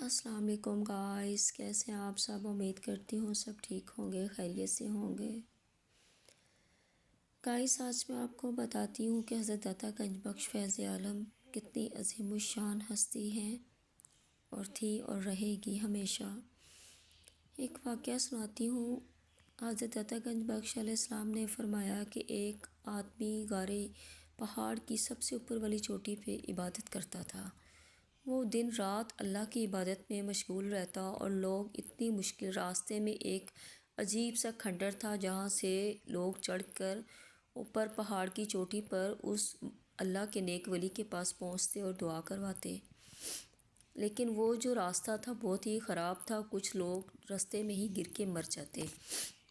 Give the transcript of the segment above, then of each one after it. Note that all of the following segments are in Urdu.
السلام علیکم گائز، کیسے ہیں آپ سب؟ امید کرتی ہوں سب ٹھیک ہوں گے، خیریت سے ہوں گے۔ گائز آج میں آپ کو بتاتی ہوں کہ حضرت داتا گنج بخش فیض عالم کتنی عظیم الشان ہستی ہیں اور تھی اور رہے گی ہمیشہ۔ ایک واقعہ سناتی ہوں۔ حضرت داتا گنج بخش علیہ السلام نے فرمایا کہ ایک آدمی غارِ پہاڑ کی سب سے اوپر والی چوٹی پہ عبادت کرتا تھا۔ وہ دن رات اللہ کی عبادت میں مشغول رہتا اور لوگ اتنی مشکل راستے میں ایک عجیب سا کھنڈر تھا جہاں سے لوگ چڑھ کر اوپر پہاڑ کی چوٹی پر اس اللہ کے نیک ولی کے پاس پہنچتے اور دعا کرواتے، لیکن وہ جو راستہ تھا بہت ہی خراب تھا، کچھ لوگ راستے میں ہی گر کے مر جاتے۔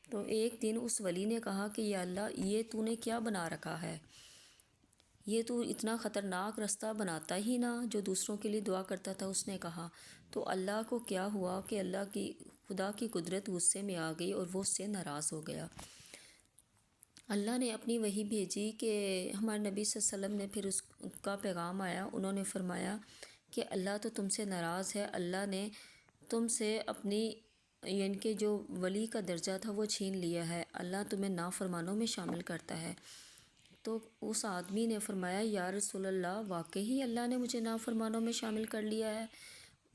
تو ایک دن اس ولی نے کہا کہ یا اللہ، یہ تو نے کیا بنا رکھا ہے؟ یہ تو اتنا خطرناک راستہ بناتا ہی نہ۔ جو دوسروں کے لیے دعا کرتا تھا اس نے کہا۔ تو اللہ کو کیا ہوا کہ خدا کی قدرت غصے میں آ گئی اور وہ اس سے ناراض ہو گیا۔ اللہ نے اپنی وحی بھیجی کہ ہمارے نبی صلی اللہ علیہ وسلم نے، پھر اس کا پیغام آیا، انہوں نے فرمایا کہ اللہ تو تم سے ناراض ہے، اللہ نے تم سے اپنی یعنی کہ جو ولی کا درجہ تھا وہ چھین لیا ہے، اللہ تمہیں نافرمانوں میں شامل کرتا ہے۔ تو اس آدمی نے فرمایا یا رسول اللہ، واقعی اللہ نے مجھے نافرمانوں میں شامل کر لیا ہے؟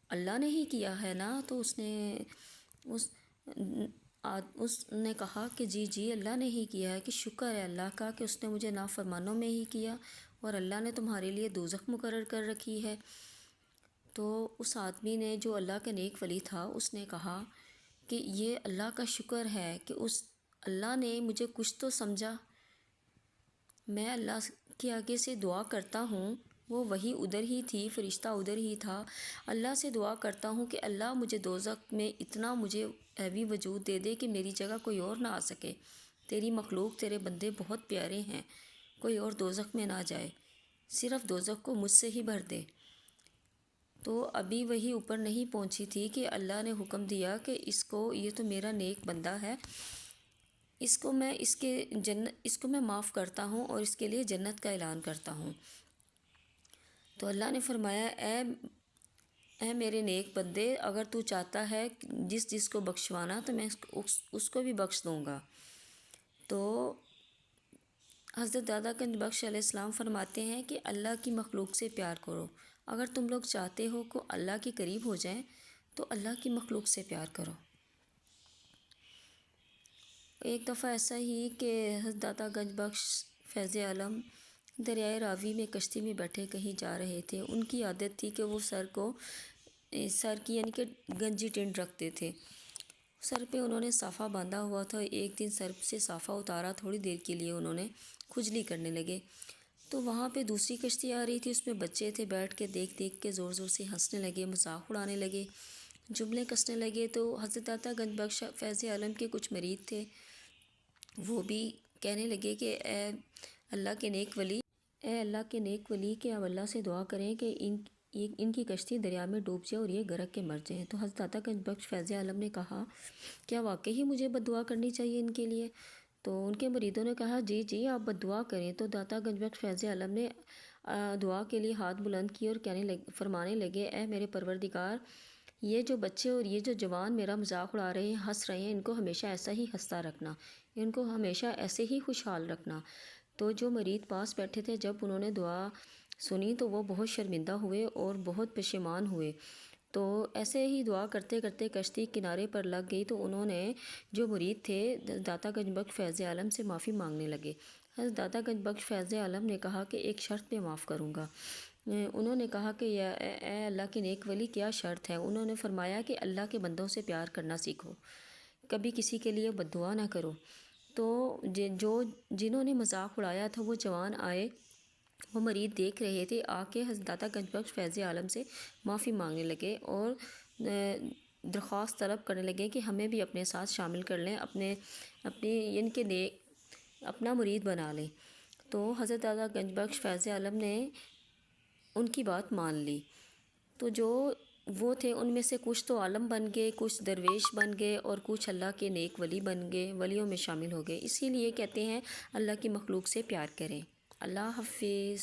اللہ نے ہی کیا ہے نا؟ تو اس نے کہا کہ جی اللہ نے ہی کیا ہے، کہ شکر ہے اللہ کا کہ اس نے مجھے نافرمانوں میں ہی کیا اور اللہ نے تمہارے لیے دوزخ مقرر کر رکھی ہے۔ تو اس آدمی نے، جو اللہ کا نیک ولی تھا، اس نے کہا کہ یہ اللہ کا شکر ہے کہ اس اللہ نے مجھے کچھ تو سمجھا۔ میں اللہ کے آگے سے دعا کرتا ہوں، وہ وہی ادھر ہی تھی، فرشتہ ادھر ہی تھا، اللہ سے دعا کرتا ہوں کہ اللہ مجھے دوزخ میں اتنا مجھے قوی وجود دے دے کہ میری جگہ کوئی اور نہ آ سکے۔ تیری مخلوق، تیرے بندے بہت پیارے ہیں، کوئی اور دوزخ میں نہ جائے، صرف دوزخ کو مجھ سے ہی بھر دے۔ تو ابھی وہی اوپر نہیں پہنچی تھی کہ اللہ نے حکم دیا کہ اس کو، یہ تو میرا نیک بندہ ہے، اس کو میں معاف کرتا ہوں اور اس کے لیے جنت کا اعلان کرتا ہوں۔ تو اللہ نے فرمایا اے میرے نیک بندے، اگر تو چاہتا ہے جس کو بخشوانا تو میں اس کو بھی بخش دوں گا۔ تو حضرت داتا گنج بخش علیہ السلام فرماتے ہیں کہ اللہ کی مخلوق سے پیار کرو۔ اگر تم لوگ چاہتے ہو کہ اللہ کے قریب ہو جائیں تو اللہ کی مخلوق سے پیار کرو۔ ایک دفعہ ایسا ہی کہ حضرت داتا گنج بخش فیض عالم دریائے راوی میں کشتی میں بیٹھے کہیں جا رہے تھے۔ ان کی عادت تھی کہ وہ سر کی یعنی کہ گنجی ٹینڈ رکھتے تھے، سر پہ انہوں نے صافہ باندھا ہوا تھا۔ ایک دن سر سے صافہ اتارا، تھوڑی دیر کے لیے انہوں نے کھجلی کرنے لگے، تو وہاں پہ دوسری کشتی آ رہی تھی، اس میں بچے تھے، بیٹھ کے دیکھ کے زور سے ہنسنے لگے، مذاق اڑانے لگے، جملے کسنے لگے۔ تو حضرت داتا گنج بخش فیض عالم کے کچھ مرید تھے، وہ بھی کہنے لگے کہ اے اللہ کے نیک ولی کہ اب اللہ سے دعا کریں کہ ان کی کشتی دریا میں ڈوب جائے اور یہ غرق کے مر جائیں۔ تو حضرت داتا گنج بخش فیض عالم نے کہا کیا واقعی مجھے بد دعا کرنی چاہیے ان کے لیے؟ تو ان کے مریدوں نے کہا جی آپ بد دعا کریں۔ تو داتا گنج بخش فیض عالم نے دعا کے لیے ہاتھ بلند کیے اور فرمانے لگے اے میرے پروردگار، یہ جو بچے اور یہ جو جوان میرا مذاق اڑا رہے ہیں، ہنس رہے ہیں، ان کو ہمیشہ ایسا ہی ہنستا رکھنا، ان کو ہمیشہ ایسے ہی خوشحال رکھنا۔ تو جو مرید پاس بیٹھے تھے، جب انہوں نے دعا سنی تو وہ بہت شرمندہ ہوئے اور بہت پشیمان ہوئے۔ تو ایسے ہی دعا کرتے کرتے کشتی کنارے پر لگ گئی، تو انہوں نے، جو مرید تھے، داتا گنج بخش فیض عالم سے معافی مانگنے لگے۔ حضرت داتا گنج بخش فیض عالم نے کہا کہ ایک شرط پہ معاف کروں گا۔ انہوں نے کہا کہ اے اللہ کے نیک ولی، کیا شرط ہے؟ انہوں نے فرمایا کہ اللہ کے بندوں سے پیار کرنا سیکھو، کبھی کسی کے لیے بد دعا نہ کرو۔ تو جنہوں نے مذاق اڑایا تھا وہ جوان آئے، وہ مرید دیکھ رہے تھے، آ کے حضرت داتا گنج بخش فیض عالم سے معافی مانگنے لگے اور درخواست طلب کرنے لگے کہ ہمیں بھی اپنے ساتھ شامل کر لیں، یعنی کہ اپنا مرید بنا لیں۔ تو حضرت داتا گنج بخش فیض عالم نے ان کی بات مان لی۔ تو جو وہ تھے ان میں سے کچھ تو عالم بن گئے، کچھ درویش بن گئے اور کچھ اللہ کے نیک ولی بن گئے، ولیوں میں شامل ہو گئے۔ اسی لیے کہتے ہیں اللہ کی مخلوق سے پیار کریں۔ اللہ حافظ۔